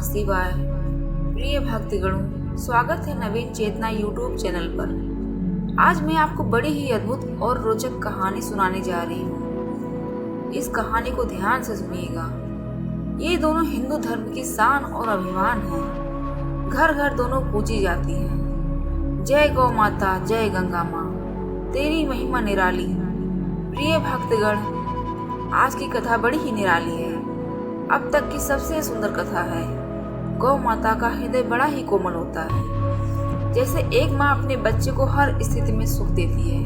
शिवाय। प्रिय भक्तगणों, स्वागत है नवीन चेतना यूट्यूब चैनल पर। आज मैं आपको बड़ी ही अद्भुत और रोचक कहानी सुनाने जा रही हूँ। इस कहानी को ध्यान से सुनिएगा। ये दोनों हिंदू धर्म की शान और अभिमान है। घर घर दोनों पूजी जाती हैं। जय गौ माता, जय गंगा माँ, तेरी महिमा निराली। प्रिय भक्तगण, आज की कथा बड़ी ही निराली है। अब तक की सबसे सुंदर कथा है। गौ माता का हृदय बड़ा ही कोमल होता है, जैसे एक माँ अपने बच्चे को हर स्थिति में सुख देती है।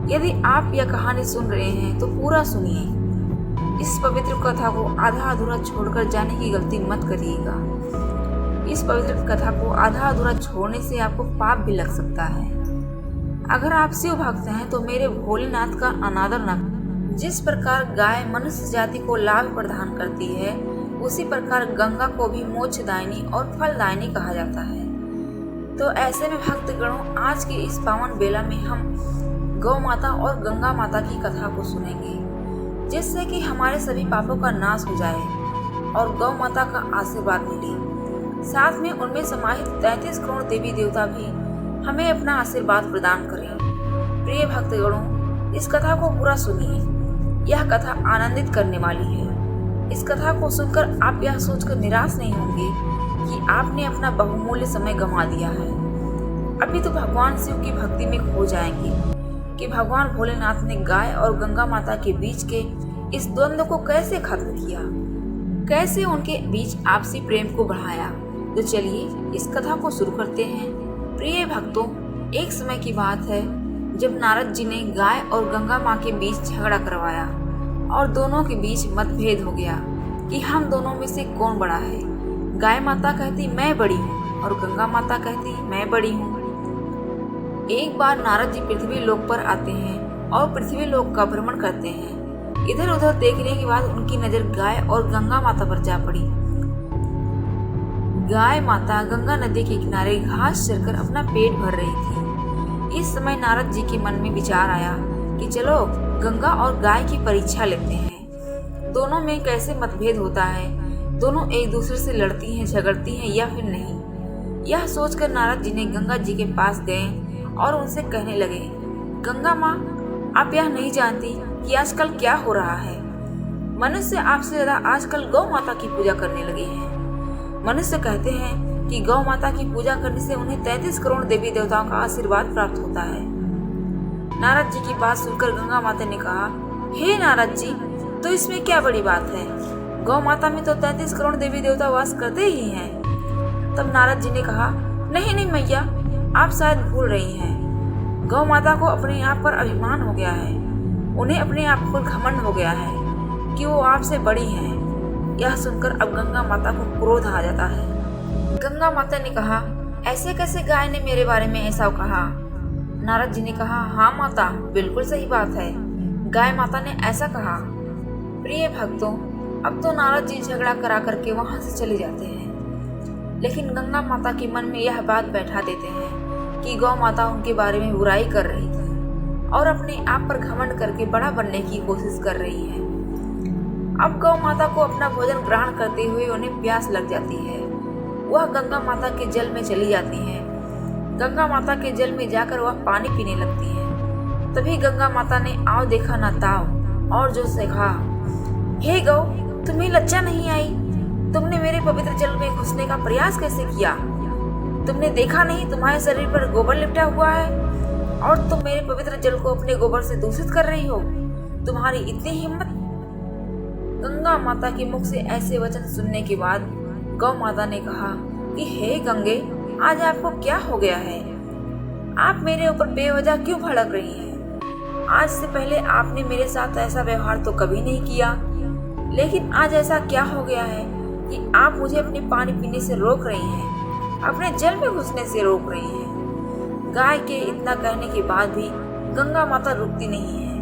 यदि आप यह कहानी सुन रहे हैं तो पूरा सुनिए। इस पवित्र कथा को आधा अधूरा छोड़कर जाने की गलती मत करिएगा। इस पवित्र कथा को आधा अधूरा छोड़ने से आपको पाप भी लग सकता है। अगर आप शिव भक्त हैं तो मेरे भोलेनाथ का अनादर न करें। जिस प्रकार गाय मनुष्य जाति को लाभ प्रदान करती है, उसी प्रकार गंगा को भी मोक्षदायिनी और फलदायिनी कहा जाता है। तो ऐसे में भक्तगणों, आज की इस पावन बेला में हम गौ माता और गंगा माता की कथा को सुनेंगे, जिससे कि हमारे सभी पापों का नाश हो जाए और गौ माता का आशीर्वाद मिले। साथ में उनमें समाहित 33 करोड़ देवी देवता भी हमें अपना आशीर्वाद प्रदान करें। प्रिय भक्तगणों, इस कथा को पूरा सुनिए। यह कथा आनंदित करने वाली है। इस कथा को सुनकर आप यह सोचकर निराश नहीं होंगे कि आपने अपना बहुमूल्य समय गंवा दिया है। अभी तो भगवान शिव की भक्ति में खो जाएंगे कि भगवान भोलेनाथ ने गाय और गंगा माता के बीच के इस द्वंद्व को कैसे खत्म किया, कैसे उनके बीच आपसी प्रेम को बढ़ाया। तो चलिए इस कथा को शुरू करते हैं। प्रिय भक्तों, एक समय की बात है जब नारद जी ने गाय और गंगा माँ के बीच झगड़ा करवाया और दोनों के बीच मतभेद हो गया कि हम दोनों में से कौन बड़ा है। गाय माता कहती मैं बड़ी हूँ और गंगा माता कहती मैं बड़ी हूँ। एक बार नारद जी पृथ्वी लोक पर आते हैं और पृथ्वी लोक का भ्रमण करते हैं। इधर उधर देखने के बाद उनकी नजर गाय और गंगा माता पर जा पड़ी। गाय माता गंगा नदी के किनारे घास चरकर अपना पेट भर रही थी। इस समय नारद जी के मन में विचार आया कि चलो गंगा और गाय की परीक्षा लेते हैं। दोनों में कैसे मतभेद होता है, दोनों एक दूसरे से लड़ती हैं, झगड़ती हैं या फिर नहीं। यह सोचकर नारद जी ने गंगा जी के पास गए और उनसे कहने लगे, गंगा माँ, आप यह नहीं जानती कि आजकल क्या हो रहा है। मनुष्य आपसे ज्यादा आजकल गौ माता की पूजा करने लगे हैं। मनुष्य कहते हैं कि गौ माता की पूजा करने से उन्हें 33 करोड़ देवी देवताओं का आशीर्वाद प्राप्त होता है। नारद जी की बात सुनकर गंगा माता ने कहा, हे नारद जी, तो इसमें क्या बड़ी बात है। गौ माता में तो 33 करोड़ देवी देवता वास करते ही हैं। तब नारद जी ने कहा, नहीं नहीं मैया, आप शायद भूल रही हैं। गौ माता को अपने आप पर अभिमान हो गया है। उन्हें अपने आप पर घमंड हो गया है कि वो आपसे बड़ी हैं। यह सुनकर अब गंगा माता को क्रोध आ जाता है। गंगा माता ने कहा, ऐसे कैसे गाय ने मेरे बारे में ऐसा कहा। नारद जी ने कहा, हाँ माता, बिल्कुल सही बात है, गाय माता ने ऐसा कहा। प्रिय भक्तों, अब तो नारद जी झगड़ा करा करके वहां से चले जाते हैं, लेकिन गंगा माता के मन में यह बात बैठा देते हैं कि गौ माता उनके बारे में बुराई कर रही थी और अपने आप पर घमंड करके बड़ा बनने की कोशिश कर रही है। अब गौ माता को अपना भोजन ग्रहण करते हुए उन्हें प्यास लग जाती है। वह गंगा माता के जल में चली जाती है। गंगा माता के जल में जाकर वह पानी पीने लगती है। तभी गंगा माता ने आओ देखा ना ताव और जो से कहा, हे गौ, तुम्हें लज्जा नहीं आई? तुमने मेरे पवित्र जल में घुसने का प्रयास कैसे किया? तुमने देखा नहीं तुम्हारे शरीर पर गोबर लिपटा हुआ है और तुम मेरे पवित्र जल को अपने गोबर से दूषित कर रही हो? तुम्हारी इतनी हिम्मत? गंगा माता के मुख से ऐसे वचन सुनने के बाद गौ माता ने कहा कि हे गंगे, आज आपको क्या हो गया है? आप मेरे ऊपर बेवजह क्यों भड़क रही हैं? आज से पहले आपने मेरे साथ ऐसा व्यवहार तो कभी नहीं किया, लेकिन आज ऐसा क्या हो गया है कि आप मुझे अपने पानी पीने से रोक रही हैं, अपने जल में घुसने से रोक रही हैं। गाय के इतना कहने के बाद भी गंगा माता रुकती नहीं है।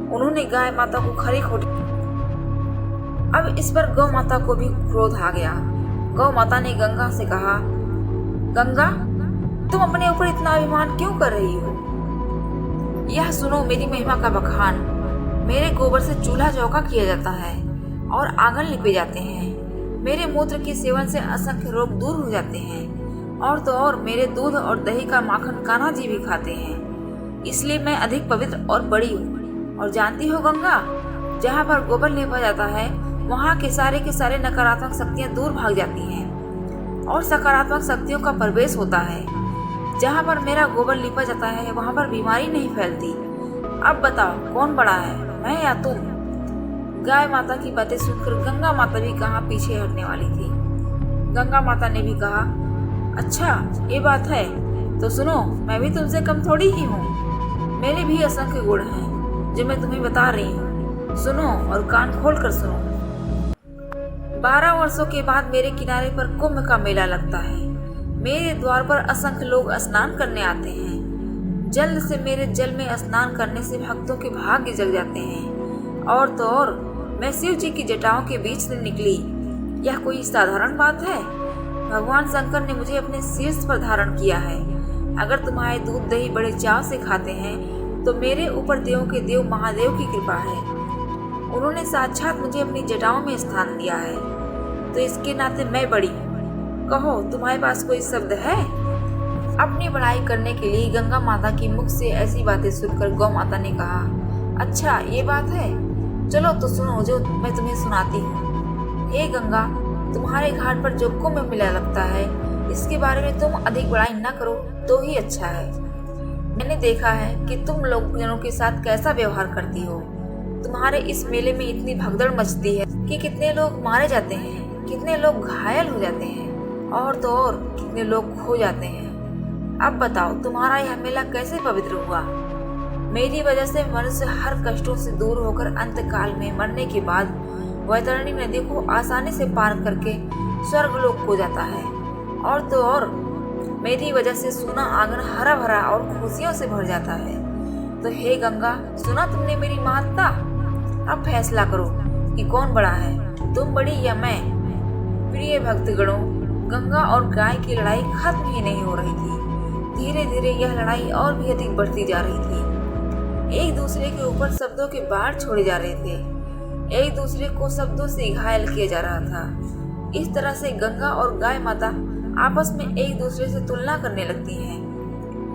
उन्होंने गाय माता को खरी खोटी। अब इस पर गौ माता को भी क्रोध आ गया। गौ माता ने गंगा से कहा, गंगा, तुम अपने ऊपर इतना अभिमान क्यों कर रही हो? यह सुनो मेरी महिमा का बखान। मेरे गोबर से चूल्हा चौका किया जाता है और आंगन लिपे जाते हैं। मेरे मूत्र के सेवन से असंख्य रोग दूर हो जाते हैं। और तो और मेरे दूध और दही का माखन कान्हा जी भी खाते हैं, इसलिए मैं अधिक पवित्र और बड़ी हूँ। और जानती हो गंगा, जहाँ पर गोबर लेपा जाता है वहाँ के सारे नकारात्मक शक्तियाँ दूर भाग जाती हैं और सकारात्मक शक्तियों का प्रवेश होता है। जहाँ पर मेरा गोबर लिपा जाता है वहाँ पर बीमारी नहीं फैलती। अब बताओ कौन बड़ा है, मैं या तुम? गाय माता की बातें सुनकर गंगा माता भी कहाँ पीछे हटने वाली थी। गंगा माता ने भी कहा, अच्छा ये बात है तो सुनो, मैं भी तुमसे कम थोड़ी ही हूँ। मेरे भी असंख्य गुण हैं जो मैं तुम्हें बता रही हूँ। सुनो और कान खोल कर सुनो। 12 वर्षों के बाद मेरे किनारे पर कुंभ का मेला लगता है। मेरे द्वार पर असंख्य लोग स्नान करने आते हैं। जल्द से मेरे जल में स्नान करने से भक्तों के भाग्य जग जाते हैं। और तो और मैं शिव जी की जटाओं के बीच से निकली। यह कोई साधारण बात है? भगवान शंकर ने मुझे अपने शीर्ष पर धारण किया है। अगर तुम्हारे दूध दही बड़े चाव से खाते हैं तो मेरे ऊपर देवों के देव महादेव की कृपा है। उन्होंने साक्षात मुझे अपनी जटाओं में स्थान दिया है, तो इसके नाते मैं बड़ी हूँ। कहो तुम्हारे पास कोई शब्द है? अपनी बड़ाई करने के लिए गंगा माता की मुख से ऐसी बातें सुनकर गौ माता ने कहा, अच्छा ये बात है, चलो तो सुनो जो मैं तुम्हें सुनाती हूँ। हे गंगा, तुम्हारे घाट पर जो कुंभ मेला लगता है इसके बारे में तुम अधिक बड़ाई न करो तो ही अच्छा है। मैंने देखा है कि तुम लोगों के साथ कैसा व्यवहार करती हो। तुम्हारे इस मेले में इतनी भगदड़ मचती है कि कितने लोग मारे जाते हैं, कितने लोग घायल हो जाते हैं और तो और कितने लोग खो जाते हैं। अब बताओ तुम्हारा यह मेला कैसे पवित्र हुआ? मेरी वजह से मनुष्य हर कष्टों से दूर होकर अंत काल में मरने के बाद वैतरणी नदी को आसानी से पार करके स्वर्गलोक हो जाता है। और तो और मेरी वजह से सोना आंगन हरा भरा और खुशियों से भर जाता है। तो हे गंगा, सुना तुमने मेरी महत्ता? अब फैसला करो कि कौन बड़ा है, तुम बड़ी या मैं? प्रिय भक्तगणों, गंगा और गाय की लड़ाई खत्म ही नहीं हो रही थी। धीरे धीरे यह लड़ाई और भी अधिक बढ़ती जा रही थी। एक दूसरे के ऊपर शब्दों के बाढ़ छोड़े जा रहे थे, एक दूसरे को शब्दों से घायल किया जा रहा था। इस तरह से गंगा और गाय माता आपस में एक दूसरे से तुलना करने लगती हैं।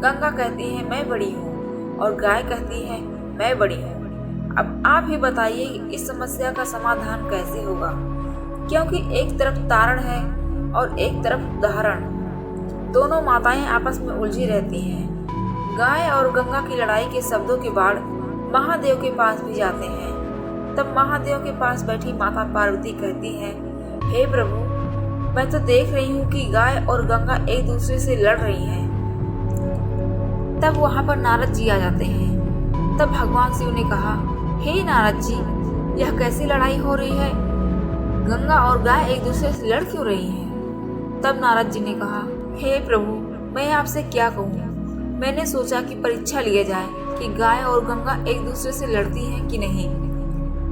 गंगा कहती है मैं बड़ी हूँ और गाय कहती है मैं बड़ी हूँ। अब आप ही बताइए इस समस्या का समाधान कैसे होगा, क्योंकि एक तरफ तारण है और एक तरफ उदाहरण। दोनों माताएं आपस में उलझी रहती हैं। गाय और गंगा की लड़ाई के शब्दों के बाढ़ महादेव के पास भी जाते हैं। तब महादेव के पास बैठी माता पार्वती कहती है, हे प्रभु, मैं तो देख रही हूँ कि गाय और गंगा एक दूसरे से लड़ रही हैं। तब वहाँ पर नारद जी आ जाते हैं। तब भगवान शिव ने कहा, हे नारद जी, यह कैसी लड़ाई हो रही है? गंगा और गाय एक दूसरे से लड़ क्यों रही हैं? तब नारद जी ने कहा, हे प्रभु, मैं आपसे क्या कहूँ? मैंने सोचा कि परीक्षा लिया जाए कि गाय और गंगा एक दूसरे से लड़ती हैं कि नहीं।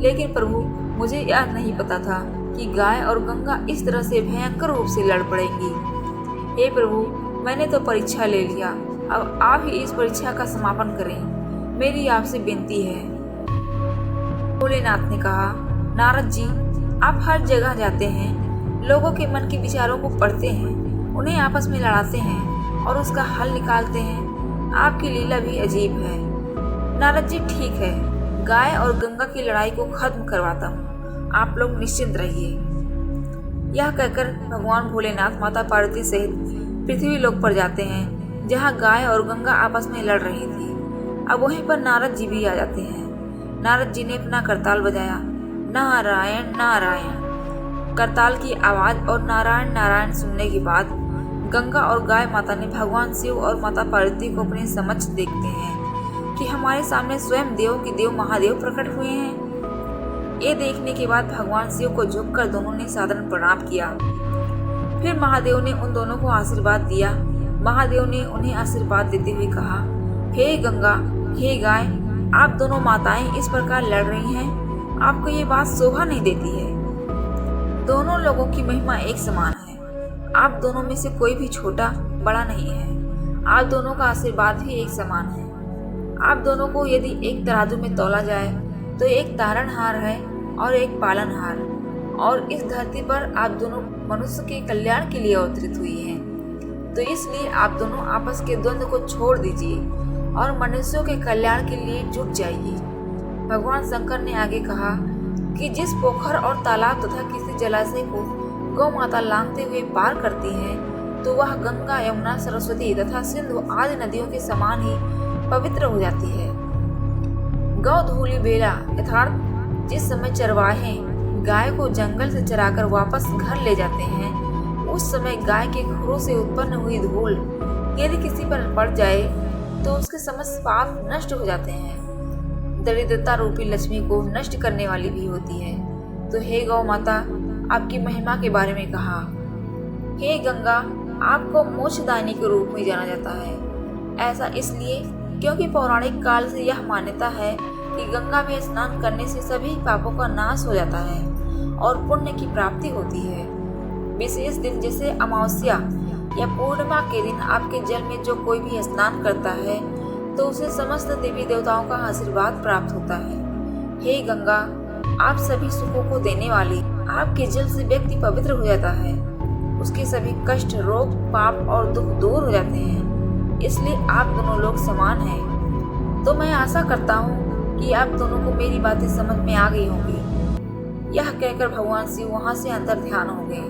लेकिन प्रभु, मुझे यह नहीं पता था कि गाय और गंगा इस तरह से भयंकर रूप से लड़ पड़ेंगी। हे प्रभु, मैंने तो परीक्षा ले लिया, अब आप ही इस परीक्षा का समापन करें, मेरी आपसे विनती है। भोलेनाथ ने कहा, नारद जी, आप हर जगह जाते हैं, लोगों के मन के विचारों को पढ़ते हैं, उन्हें आपस में लड़ाते हैं और उसका हल निकालते हैं। आपकी लीला भी अजीब है। नारद जी, ठीक है, गाय और गंगा की लड़ाई को खत्म करवाता हूँ, आप लोग निश्चिंत रहिए। यह कहकर भगवान भोलेनाथ माता पार्वती सहित पृथ्वी लोक पर जाते हैं, जहाँ गाय और गंगा आपस में लड़ रही थी। अब वहीं पर नारद जी भी आ जाते हैं। नारद जी ने अपना करताल बजाया, नारायण नारायण। करताल की आवाज और नारायण नारायण सुनने के बाद गंगा और गाय माता ने भगवान शिव और माता पार्वती को अपने समक्ष देखते हैं कि हमारे सामने स्वयं देव के देव महादेव प्रकट हुए हैं। ये देखने के बाद भगवान शिव को झुककर दोनों ने सादर प्रणाम किया। फिर महादेव ने उन दोनों को आशीर्वाद दिया। महादेव ने उन्हें आशीर्वाद देते हुए कहा, हे गंगा, हे गाय, आप दोनों माताएं इस प्रकार लड़ रही हैं, आपको ये बात शोभा नहीं देती है। दोनों लोगों की महिमा एक समान है। आप दोनों में से कोई भी छोटा बड़ा नहीं है। आप दोनों का आशीर्वाद भी एक समान है। आप दोनों को यदि एक तराजू में तौला जाए तो एक तारणहार है और एक पालनहार, और इस धरती पर आप दोनों मनुष्य के कल्याण के लिए अवतरित हुई हैं। तो इसलिए आप दोनों आपस के द्वंद्व को छोड़ दीजिए और मनुष्यों के कल्याण के लिए जुट जाइए। भगवान शंकर ने आगे कहा कि जिस पोखर और तालाब तथा किसी जलाशय को गौ माता लांघते हुए पार करती है, तो वह गंगा, यमुना, सरस्वती तथा सिंधु आदि नदियों के समान ही पवित्र हो जाती है। गौ धूलि बेला यथार्थ जिस समय चरवाहे गाय को जंगल से चराकर वापस घर ले जाते हैं, उस समय गाय के खुरों से उत्पन्न हुई धूल यदि किसी पर पड़ जाए तो उसके समस्त पाप नष्ट हो जाते हैं। दरिद्रता रूपी लक्ष्मी को नष्ट करने वाली भी होती है। तो हे गौ माता, आपकी महिमा के बारे में कहा। हे गंगा, आपको मोक्षदायिनी के रूप में जाना जाता है। ऐसा इसलिए क्योंकि पौराणिक काल से यह मान्यता है कि गंगा में स्नान करने से सभी पापों का नाश हो जाता है और पुण्य की प्राप्ति होती है। विशेष दिन जैसे अमावस्या या पूर्णिमा के दिन आपके जल में जो कोई भी स्नान करता है तो उसे समस्त देवी देवताओं का आशीर्वाद प्राप्त होता है। हे गंगा, आप सभी सुखों को देने वाली, आपके जल से व्यक्ति पवित्र हो जाता है, उसके सभी कष्ट, रोग, पाप और दुख दूर हो जाते हैं। इसलिए आप दोनों लोग समान हैं। तो मैं आशा करता हूँ कि आप दोनों को मेरी बातें समझ में आ गई होंगी। यह कहकर भगवान शिव वहाँ से अंतर ध्यान हो गए।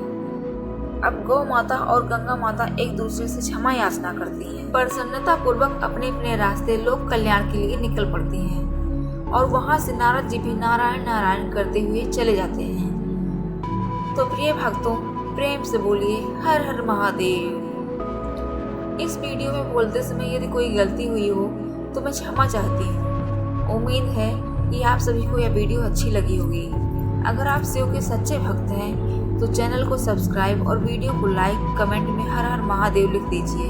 अब गौ माता और गंगा माता एक दूसरे से क्षमा याचना करती हैं। प्रसन्नता पूर्वक अपने अपने रास्ते लोक कल्याण के लिए निकल पड़ती हैं और वहाँ से नारद जी भी नारायण नारायण करते हुए चले जाते हैं। तो प्रिय भक्तों, प्रेम से बोलिए हर हर महादेव। इस वीडियो में बोलते समय यदि कोई गलती हुई हो तो मैं क्षमा चाहती हूँ। उम्मीद है कि आप सभी को यह वीडियो अच्छी लगी होगी। अगर आप शिव के सच्चे भक्त हैं तो चैनल को सब्सक्राइब और वीडियो को लाइक, कमेंट में हर हर महादेव लिख दीजिए।